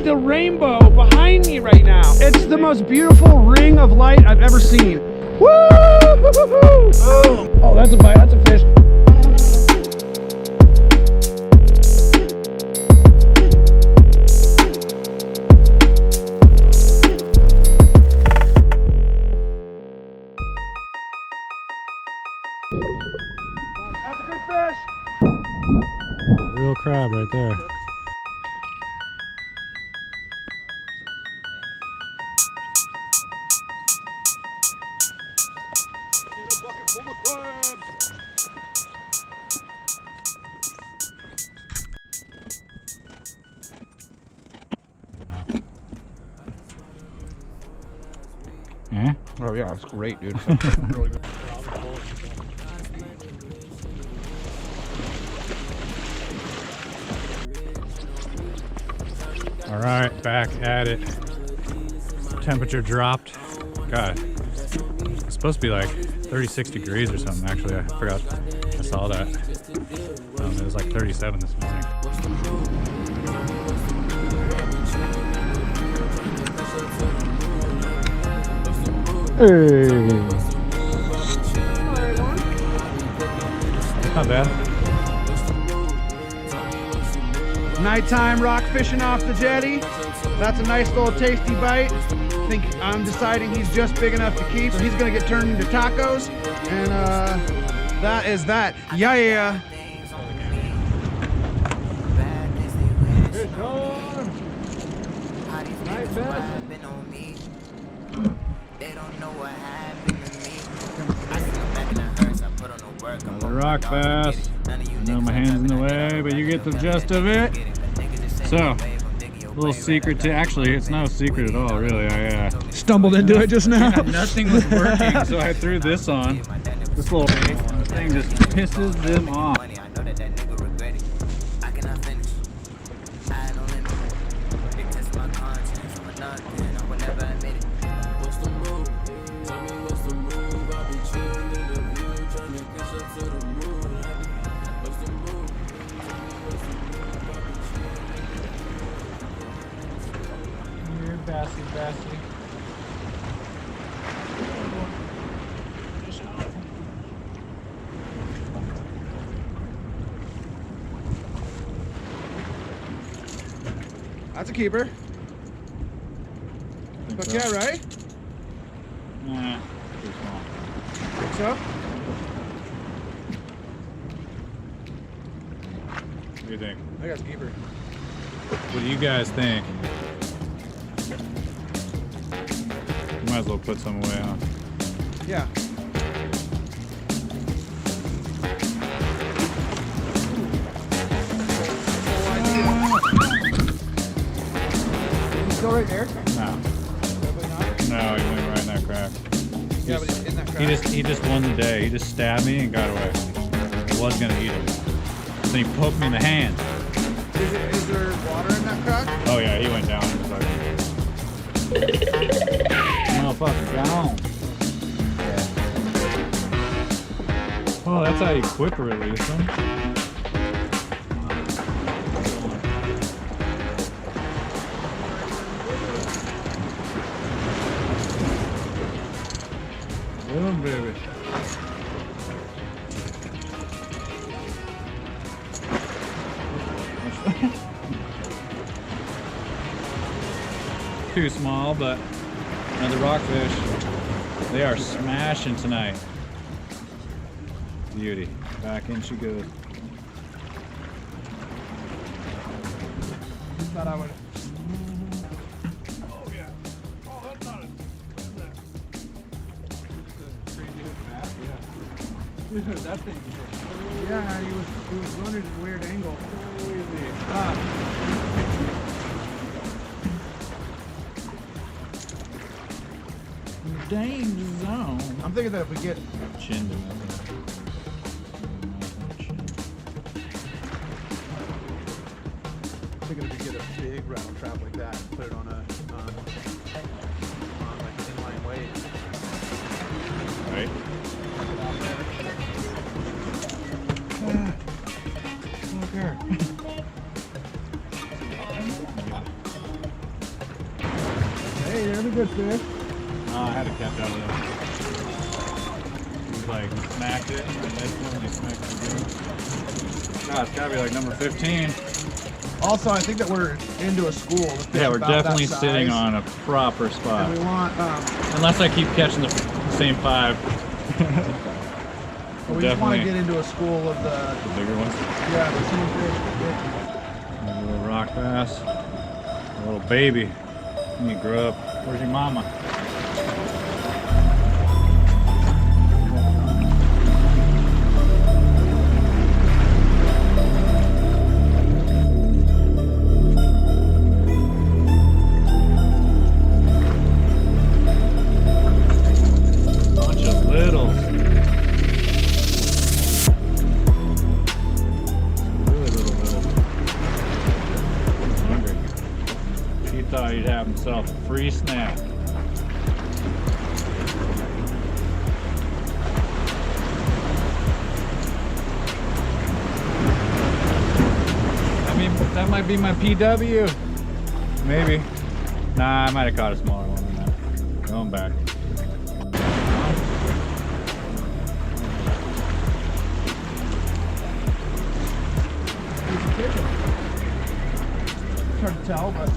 at the rainbow behind me right now. It's the most beautiful ring of light I've ever seen. Woo! Oh, that's a bite. That's a fish. That's a good fish. Real crab right there. Yeah? Oh yeah, it's great, dude. All right, back at it. Temperature dropped. God, it's supposed to be like 36 degrees or something. Actually, I forgot. I saw that. It was like 37 this morning. Hey. Not bad. Nighttime rock fishing off the jetty. That's a nice little tasty bite. I think I'm deciding he's just big enough to keep, so he's gonna get turned into tacos. And that is that. Yeah. Good going. Nice bass. Another rock bass. I know my hand's in the way, but you get the gist of it. So, a little secret to, actually, it's not a secret at all, really. I stumbled into it just now. Yeah, nothing was working, so I threw this on. This little thing just pisses them off. Bassy. That's a keeper. But yeah, right? Nah, too small. Think so? What do you think? I got a keeper. What do you guys think? Might as well put some away, huh? Yeah. He's still right there? No. No, he went right in that crack. Yeah, but he's in that crack. He just won the day. He just stabbed me and got away. I was gonna eat him. Then he poked me in the hand. Is there water in that crack? Oh yeah, he went down in a second. Motherfucker, gone. Oh, that's how you quick release them. Little baby. Too small, but another rockfish. They are smashing tonight. Beauty. Back in she goes. Thought I would. Oh yeah. Oh, that's not a. Crazy bass, yeah. That thing. Yeah, he was running at a weird angle. Danger zone. I'm thinking that if we get Chin to nothing. I'm thinking if we get a big rattle trap like that and put it on a like an inline weight. Right? Okay. Hey, there's a good fish. Oh, I had to catch out of there. He's like smacked it, and this one they smacked it again. God, it's gotta be like number 15. Also, I think that we're into a school. Yeah, we're definitely sitting on a proper spot. And we want, unless I keep catching the same 5. we just want to get into a school of the bigger ones. Yeah, the same fish. A little rock bass, a little baby. Let me grow up. Where's your mama? Bunch of littles. Really little. I'm hungry. He thought he'd have himself a free snack. That might be my PW. Maybe. Nah, I might have caught a smaller one than that. Going back. It's hard to tell, but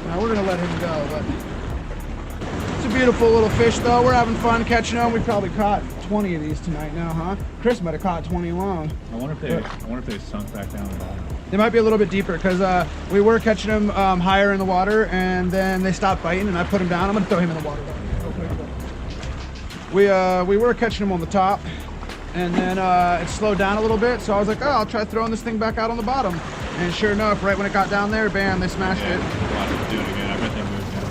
now we're gonna let him go. But it's a beautiful little fish, though. We're having fun catching them. We probably caught 20 of these tonight now, huh? Chris might have caught 20 long. I wonder if they sunk back down the bottom. They might be a little bit deeper because we were catching them higher in the water, and then they stopped biting, and I put him down. I'm gonna throw him in the water. We were catching them on the top, and then it slowed down a little bit. So I was like, oh, I'll try throwing this thing back out on the bottom. And sure enough, right when it got down there, bam, they smashed it. Watch it do it again. I bet they moved down.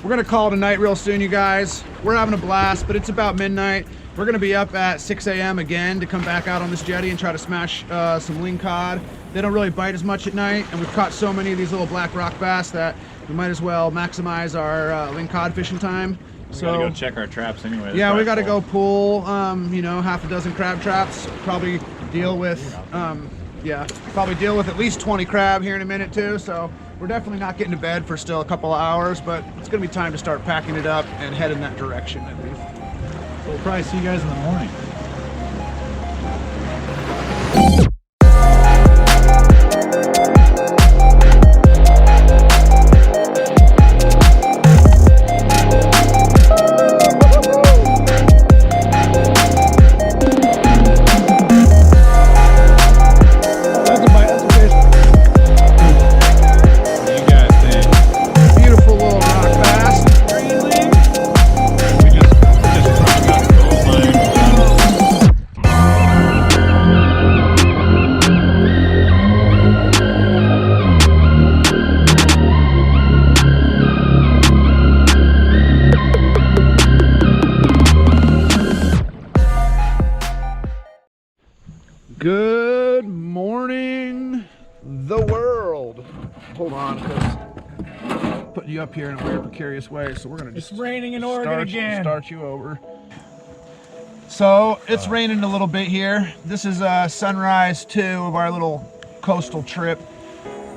We're gonna call it a night real soon, you guys. We're having a blast, but it's about midnight. We're gonna be up at 6 a.m. again to come back out on this jetty and try to smash some lingcod. They don't really bite as much at night, and we've caught so many of these little black rock bass that we might as well maximize our lingcod fishing time. We gotta go check our traps anyway. Yeah, we gotta go pull, you know, half a dozen crab traps. Probably deal with, probably deal with at least 20 crab here in a minute too. So we're definitely not getting to bed for still a couple of hours, but it's gonna be time to start packing it up and head in that direction at least. So we'll probably see you guys in the morning. Good morning, the world. Hold on, because putting you up here in a weird, precarious way, so we're gonna just. It's raining in Oregon again. Start you over. So it's raining a little bit here. This is sunrise 2 of our little coastal trip.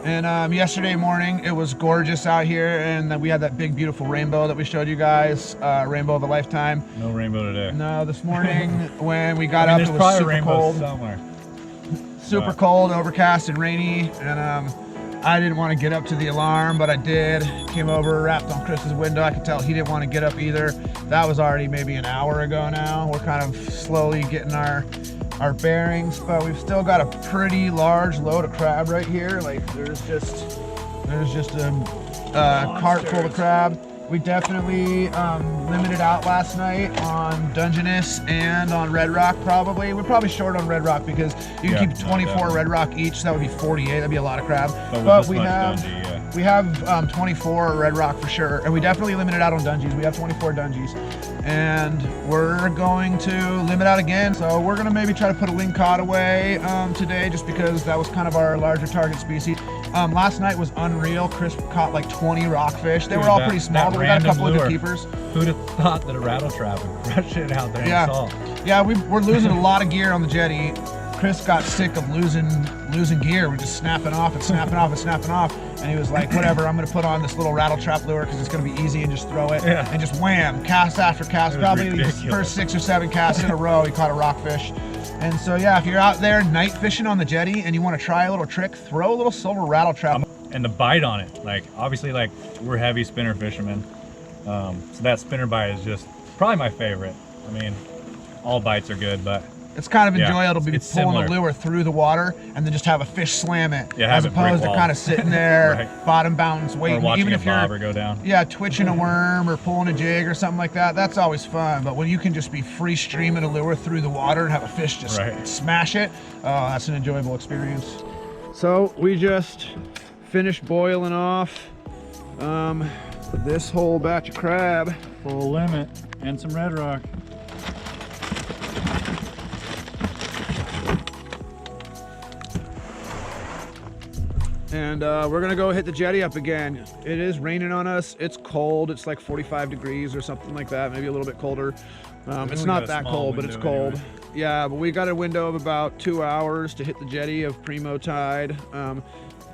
And yesterday morning it was gorgeous out here, and then we had that big beautiful rainbow that we showed you guys, rainbow of a lifetime. No rainbow today. No, this morning when we got up it was super cold. Somewhere. Super cold, overcast and rainy, and I didn't want to get up to the alarm, but I did. Came over, rapped on Chris's window. I could tell he didn't want to get up either. That was already maybe an hour ago now. We're kind of slowly getting our bearings, but we've still got a pretty large load of crab right here. Like there's just a cart full of crab. We definitely limited out last night on Dungeness and on red rock. Probably we're probably short on red rock because you can keep 24 red rock each. That would be 48. That'd be a lot of crab. But we have 24 red rock for sure, and we definitely limited out on dungies. We have 24 dungies, and we're going to limit out again. So we're gonna maybe try to put a lingcod away today, just because that was kind of our larger target species. Last night was unreal. Chris caught like 20 rockfish. They were all pretty small, but we got a couple of good keepers. Who'd have thought that a rattle trap would crush it out there in the salt? Yeah, we're losing a lot of gear on the Jetty. Chris got sick of losing gear. We're just snapping off and snapping off and snapping off. And he was like, whatever, I'm gonna put on this little rattle trap lure because it's gonna be easy and just throw it. Yeah. And just wham, cast after cast. Probably his first 6 or 7 casts in a row, he caught a rockfish. And so yeah, if you're out there night fishing on the Jetty and you wanna try a little trick, throw a little silver rattle trap. And the bite on it, like obviously like we're heavy spinner fishermen. So that spinner bite is just probably my favorite. I mean, all bites are good, but it's kind of enjoyable to be pulling similar. the lure through the water and then just have a fish slam it, as have opposed to kind of sitting there, right. bottom bounce, waiting. Or watching even a if you're bobber go down. Yeah, twitching a worm or pulling a jig or something like that, that's always fun. But when you can just be free streaming a lure through the water and have a fish just smash it, oh, that's an enjoyable experience. So we just finished boiling off this whole batch of crab. Full limit and some red rock. And we're gonna go hit the Jetty up again. It is raining on us. It's cold. It's like 45 degrees or something like that, maybe a little bit colder. It's not that cold, but it's cold. Anyway. Yeah, but we got a window of about 2 hours to hit the Jetty of primo tide.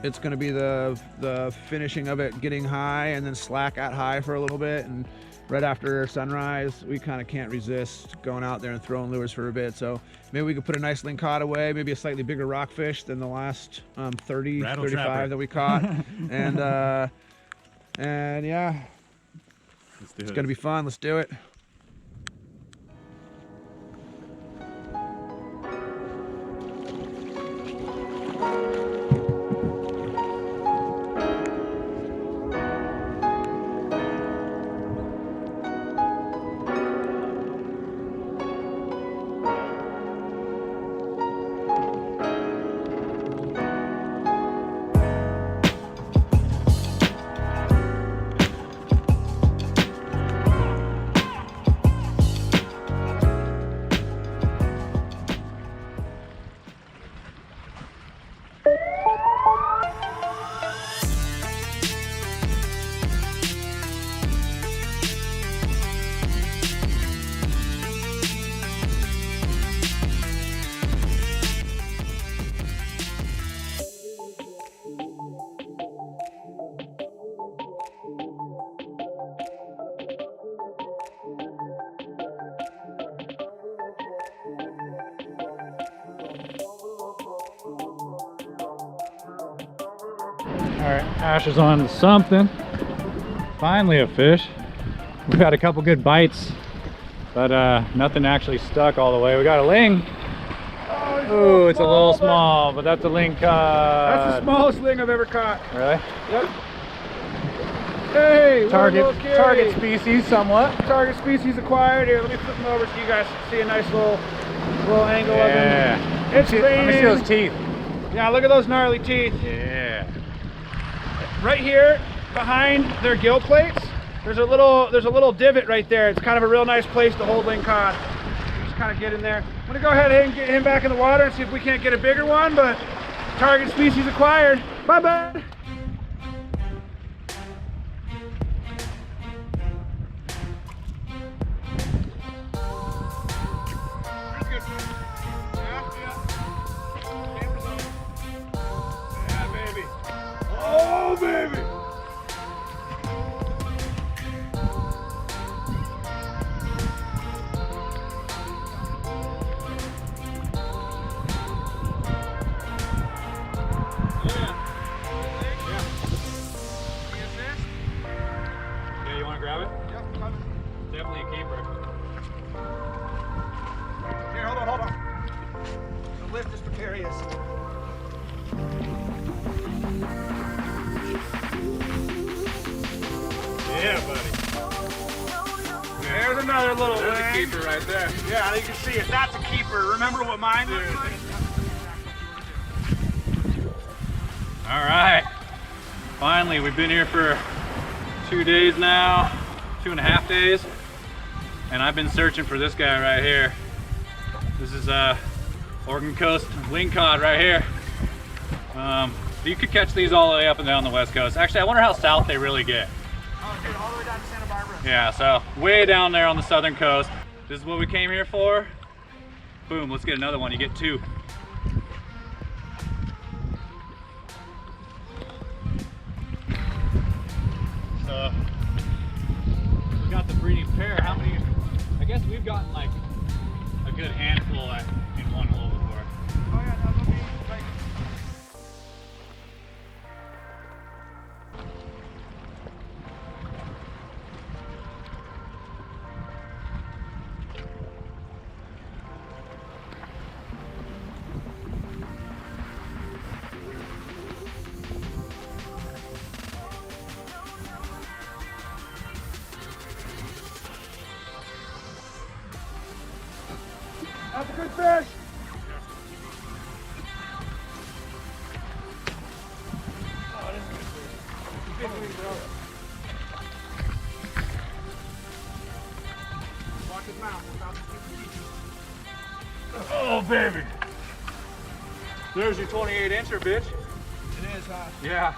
It's gonna be the finishing of it getting high and then slack at high for a little bit. And right after sunrise, we kind of can't resist going out there and throwing lures for a bit. So maybe we could put a nice lingcod away, maybe a slightly bigger rockfish than the last 30, Rattle 35 trapper. that we caught. and yeah, it's gonna be fun. Let's do it. All right, Ash is on to something. Finally a fish. We've had a couple good bites, but nothing actually stuck all the way. We got a ling. Oh, it's a little small, but that's a lingcod. That's the smallest ling I've ever caught. Really? Yep. Hey, target species somewhat. Target species acquired. Here, let me flip them over so you guys see a nice little angle of them. It's raining. Let me see those teeth. Yeah, look at those gnarly teeth. Yeah. Right here, behind their gill plates, there's a little divot right there. It's kind of a real nice place to hold lingcod. Just kind of get in there. I'm gonna go ahead and get him back in the water and see if we can't get a bigger one, but target species acquired. Bye bye. Oh, baby! Yeah, you want to grab it? Yep, coming. Definitely a keeper. Here, hold on. The lift is precarious. Yeah, buddy. There's another little There's ling. a keeper right there. Yeah, you can see it. That's a keeper. Remember what mine looks like? All right. Finally, we've been here for 2 days now, 2.5 days, and I've been searching for this guy right here. This is Oregon Coast lingcod right here. You could catch these all the way up and down the West Coast. Actually, I wonder how south they really get. Oh, dude, all the way down to Santa Barbara. Yeah, so way down there on the southern coast. This is what we came here for. Boom, let's get another one. You get two. So, we got the breeding pair. How many? I guess we've gotten like a good handful in one hole before. Oh yeah, that would be like. That's a good fish. Oh, this is a good fish. Big wing, bro. Watch his mouth. It's about to keep the Oh, baby. There's your 28 incher, bitch. It is, huh? Yeah.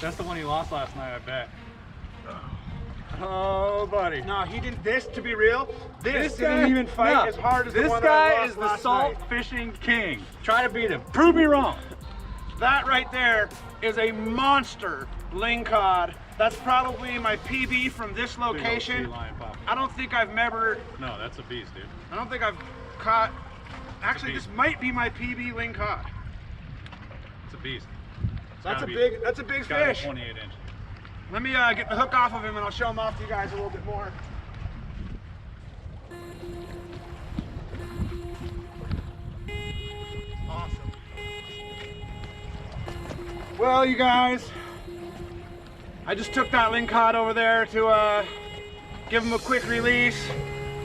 That's the one you lost last night, I bet. Oh, buddy. No, he didn't. This, to be real, this guy didn't even fight as hard as the this one guy that I lost is the last salt night. fishing king. Try to beat him. Prove me wrong. That right there is a monster lingcod. That's probably my PB from this location. Sea lion pop. I don't think I've ever. No, that's a beast, dude. I don't think I've caught. Actually, beast. this might be my PB lingcod. It's a beast. That's a big. That's a big It's gotta be fish. 28 inch. Let me get the hook off of him and I'll show him off to you guys a little bit more. Awesome. Well, you guys, I just took that lingcod over there to give him a quick release,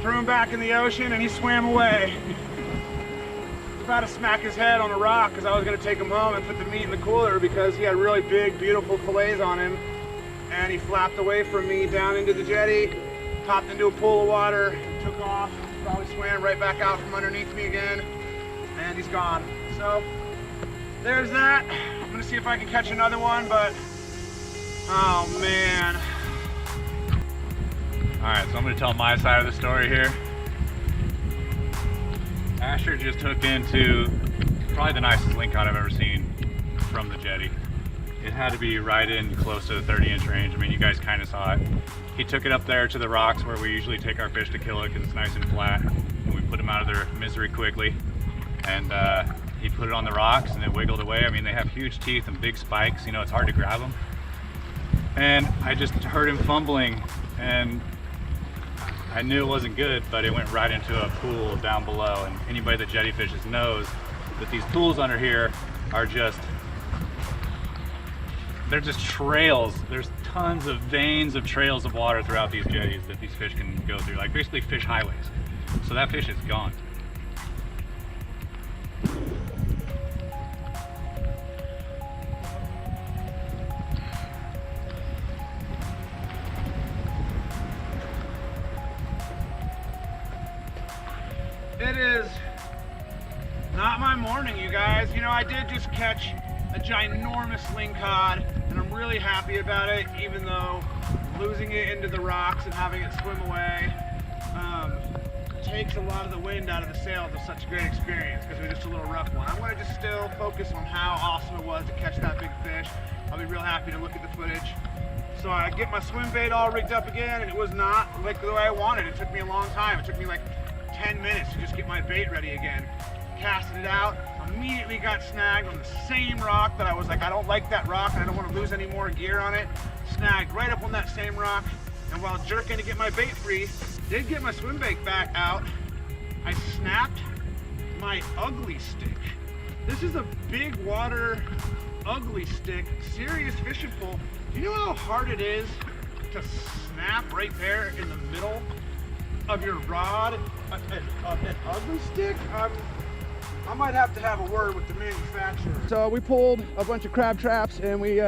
threw him back in the ocean, and he swam away. I was about to smack his head on a rock because I was going to take him home and put the meat in the cooler because he had really big, beautiful fillets on him. And he flapped away from me down into the jetty, popped into a pool of water, took off, probably swam right back out from underneath me again, and he's gone. So there's that. I'm gonna see if I can catch another one, but oh man. All right, so I'm gonna tell my side of the story here. Asher just hooked into probably the nicest lingcod I've ever seen from the jetty. It had to be right in close to the 30-inch range. I mean, you guys kind of saw it. He took it up there to the rocks where we usually take our fish to kill it because it's nice and flat. And we put them out of their misery quickly. And he put it on the rocks and it wiggled away. I mean, they have huge teeth and big spikes. You know, it's hard to grab them. And I just heard him fumbling and I knew it wasn't good, but it went right into a pool down below. And anybody that jetty fishes knows that these pools under here are just, they're just trails. There's tons of veins of trails of water throughout these jetties that these fish can go through, like basically fish highways. So that fish is gone. It is not my morning, you guys. You know, I did just catch a ginormous lingcod, and I'm really happy about it, even though losing it into the rocks and having it swim away takes a lot of the wind out of the sails of such a great experience because it was just a little rough one. I'm going to just still focus on how awesome it was to catch that big fish. I'll be real happy to look at the footage. So I get my swim bait all rigged up again, and it was not like the way I wanted. It took me a long time. It took me like 10 minutes to just get my bait ready again. Casted it out, immediately got snagged on the same rock that I was like, I don't like that rock and I don't want to lose any more gear on it. Snagged right up on that same rock, and while jerking to get my bait free, did get my swim bait back out, I snapped my ugly stick. This is a big water ugly stick, serious fishing pole. Do you know how hard it is to snap right there in the middle of your rod an ugly stick? I might have to have a word with the manufacturer. So we pulled a bunch of crab traps and we, you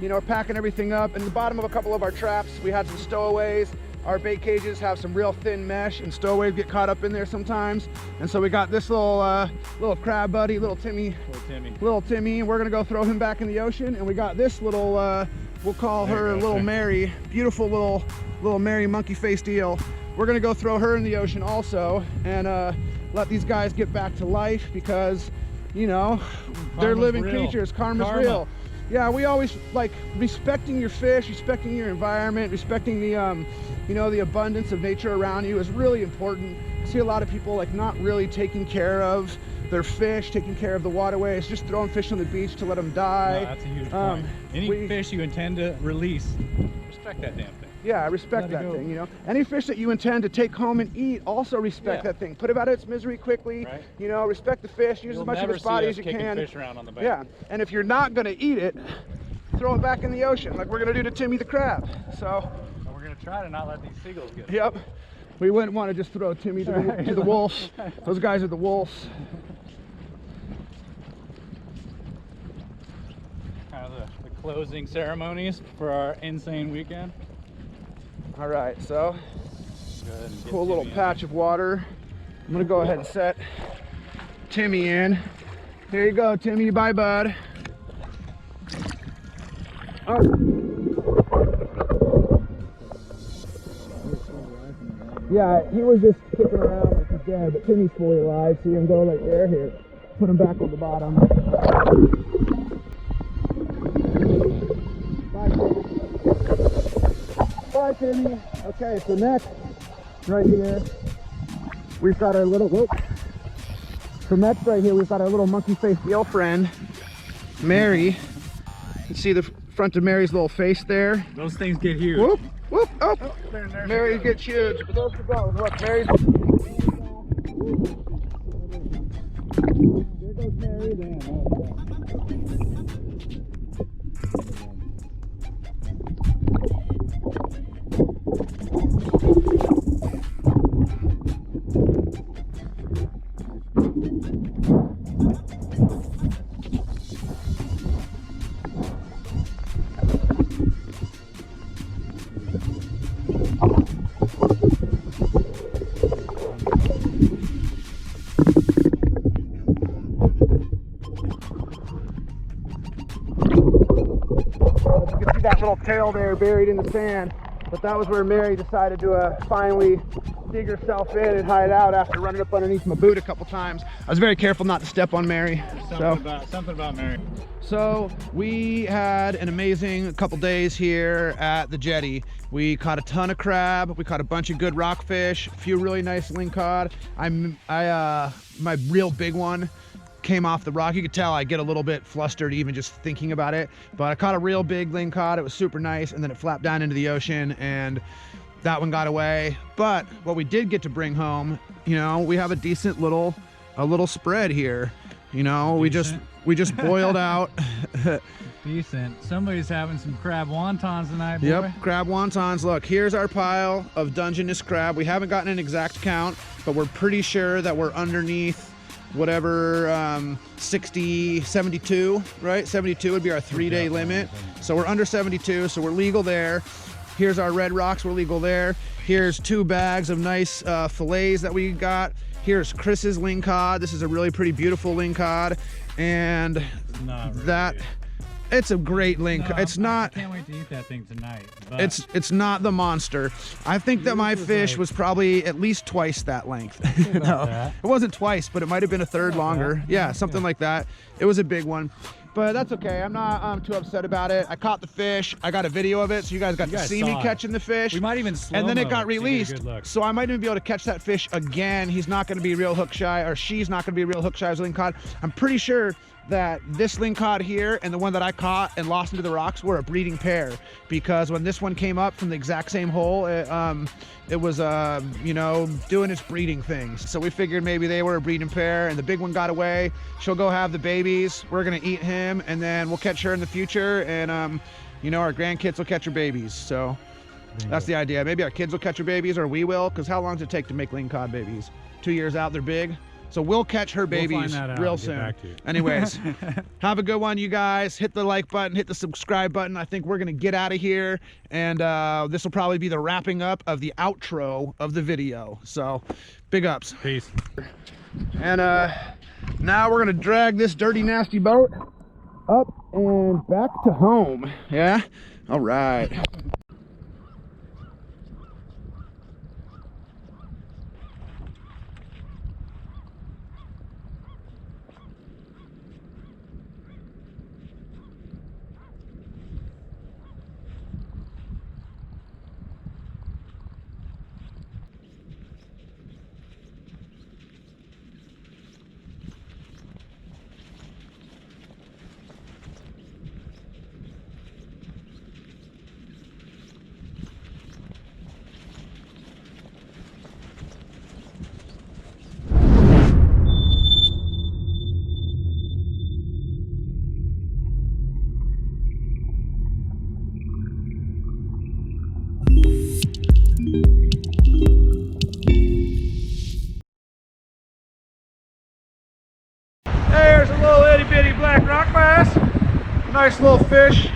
know, are packing everything up. In the bottom of a couple of our traps, we had some stowaways our bait cages have some real thin mesh, and stowaways get caught up in there sometimes. And so we got this little crab buddy, little Timmy. And we're gonna go throw him back in the ocean. And we got this little, we'll call her little Mary, beautiful little Mary monkey-faced eel. We're gonna go throw her in the ocean also, and let these guys get back to life, because, you know, they're living creatures. Karma's real. Yeah, we always like respecting your fish, respecting your environment, respecting the, you know, the abundance of nature around you is really important. I see a lot of people like not really taking care of their fish, taking care of the waterways, just throwing fish on the beach to let them die. No, that's a huge point. Any fish you intend to release, respect that damn thing. Yeah, I respect that thing, you know. Any fish that you intend to take home and eat, also respect that thing. Put it out of its misery quickly, you know, respect the fish, use as much of its body as you can. Fish around on the bank. Yeah, and if you're not gonna eat it, throw it back in the ocean, like we're gonna do to Timmy the crab. So, and we're gonna try to not let these seagulls get it. Yep, we wouldn't want to just throw Timmy to the wolves. Those guys are the wolves. Kind of the closing ceremonies for our insane weekend. All right, so cool little patch of water. I'm gonna go ahead and set Timmy in. Here you go, Timmy. Bye, bud. Oh. Yeah, he was just kicking around like he's dead, but Timmy's fully alive. See him go like there. Here, put him back on the bottom. Bye, Timmy. Bye, Timmy. Okay, so next, right here, we've got our little, whoop. So next right here, we've got our little monkey-faced eel friend, Mary. You can see the front of Mary's little face there. Those things get huge. Whoop, whoop, oh. Mary gets huge. But those are both. Look, Mary's. There goes Mary then. That little tail there buried in the sand, but that was where Mary decided to finally dig herself in and hide out after running up underneath my boot a couple times. I was very careful not to step on Mary. Something about Mary. So we had an amazing couple days here at the Jetty. We caught a ton of crab, we caught a bunch of good rockfish, a few really nice lingcod. My real big one came off the rock. You could tell I get a little bit flustered even just thinking about it, but I caught a real big lingcod. It was super nice, and then it flapped down into the ocean and that one got away. But what we did get to bring home, you know, we have a decent little spread here. You know, we just boiled out. Decent. Somebody's having some crab wontons tonight, boy. Yep, crab wontons. Look, here's our pile of Dungeness crab. We haven't gotten an exact count, but we're pretty sure that we're underneath whatever 60, 72, right? 72 would be our 3-day limit. So we're under 72, so we're legal there. Here's our red rocks, we're legal there. Here's 2 bags of nice fillets that we got. Here's Chris's lingcod. This is a really pretty beautiful lingcod. And that, it's a great lingcod. No, it's not. I can't wait to eat that thing tonight. It's not the monster. I think that my fish was probably at least twice that length. No, it wasn't twice, but it might have been a third longer. Yeah, something like that. It was a big one. But that's okay. I'm not too upset about it. I caught the fish. I got a video of it, so you guys got to see me catching the fish. We might even slow-mo and then it got to released, get a good look. so I might even be able to catch that fish again. He's not going to be real hook shy, or she's not going to be real hook shy as lingcod. I'm pretty sure that this lingcod here and the one that I caught and lost into the rocks were a breeding pair, because when this one came up from the exact same hole, it was you know, doing its breeding things. So we figured maybe they were a breeding pair, and the big one got away. She'll go have the babies. We're gonna eat him, and then we'll catch her in the future, and you know, our grandkids will catch her babies. So that's the idea. Maybe our kids will catch her babies, or we will, because how long does it take to make lingcod babies? 2 years out, they're big. So we'll catch her babies find that out real and get soon. back to you. Anyways, have a good one, you guys. Hit the like button, hit the subscribe button. I think we're gonna get out of here, and this will probably be the wrapping up of the outro of the video. So big ups. Peace. And now we're gonna drag this dirty, nasty boat up and back to home. Yeah? All right. There's a little itty bitty black rock bass. Nice little fish.